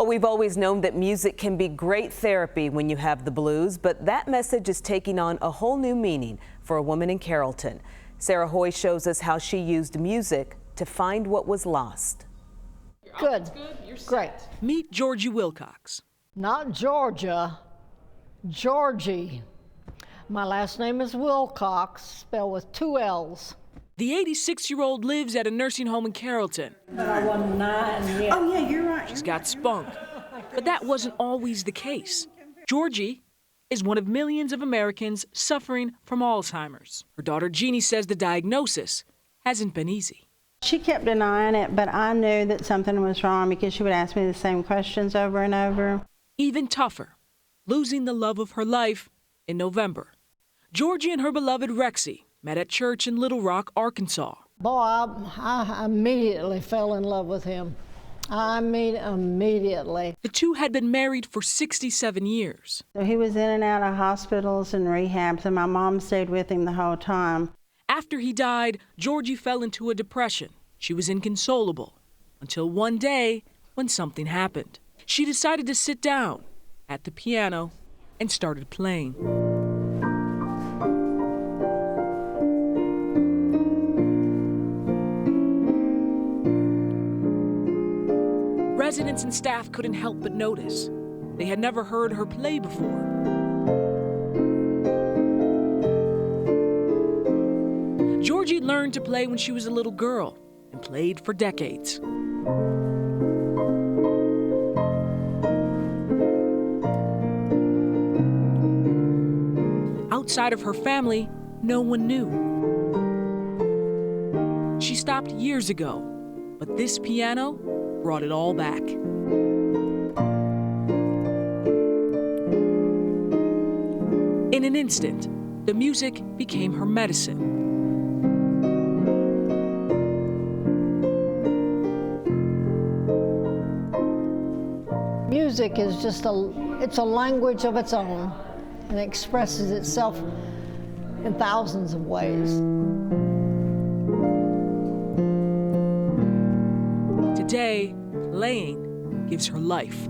Well, we've always known that music can be great therapy when you have the blues, but that message is taking on a whole new meaning for a woman in Carrollton. Sarah Hoye shows us how she used music to find what was lost. Good. Great. Meet Georgie Willcox. Not Georgia, Georgie. My last name is Willcox, spelled with 2 L's. The 86-year-old lives at a nursing home in Carrollton. But I wasn't 9 yet. Oh, yeah, you're right. She's got spunk. But that wasn't always the case. Georgie is one of millions of Americans suffering from Alzheimer's. Her daughter Jeannie says the diagnosis hasn't been easy. She kept denying it, but I knew that something was wrong because she would ask me the same questions over and over. Even tougher, losing the love of her life in November. Georgie and her beloved Rexy met at church in Little Rock, Arkansas. Boy, I immediately fell in love with him. I mean, immediately. The two had been married for 67 years. So he was in and out of hospitals and rehabs, and my mom stayed with him the whole time. After he died, Georgie fell into a depression. She was inconsolable until one day when something happened. She decided to sit down at the piano and started playing. Residents and staff couldn't help but notice. They had never heard her play before. Georgie learned to play when she was a little girl and played for decades. Outside of her family, no one knew. She stopped years ago, but this piano brought it all back. In an instant, the music became her medicine. Music is just it's a language of its own and expresses itself in thousands of ways. Today, playing gives her life.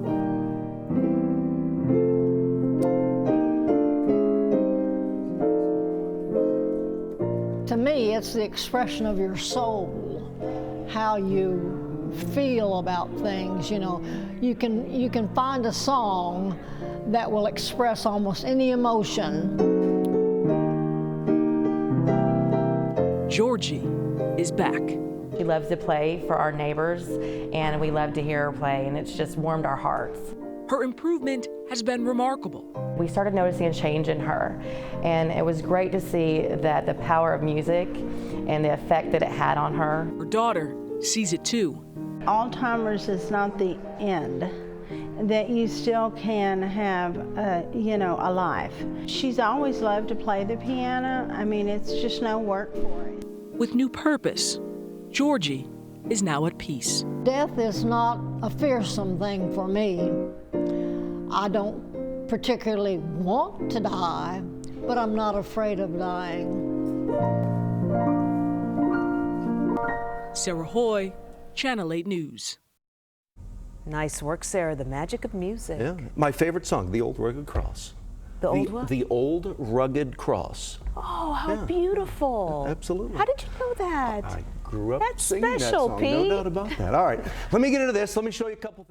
To me, it's the expression of your soul, how you feel about things. You know, you can find a song that will express almost any emotion. Georgie is back. She loves to play for our neighbors, and we love to hear her play, and it's just warmed our hearts. Her improvement has been remarkable. We started noticing a change in her, and it was great to see that the power of music and the effect that it had on her. Her daughter sees it too. Alzheimer's is not the end, that you still can have a life. She's always loved to play the piano. I mean, it's just no work for it. With new purpose, Georgie is now at peace. Death is not a fearsome thing for me. I don't particularly want to die, but I'm not afraid of dying. Sarah Hoye, Channel 8 News. Nice work, Sarah. The magic of music. Yeah. My favorite song, The Old Rugged Cross. The old what? The Old Rugged Cross. Oh, how Yeah. beautiful. Absolutely. How did you know that? I grew up That's singing special, that song, Pete. no doubt about that. All right, let me get into this. Let me show you a couple things.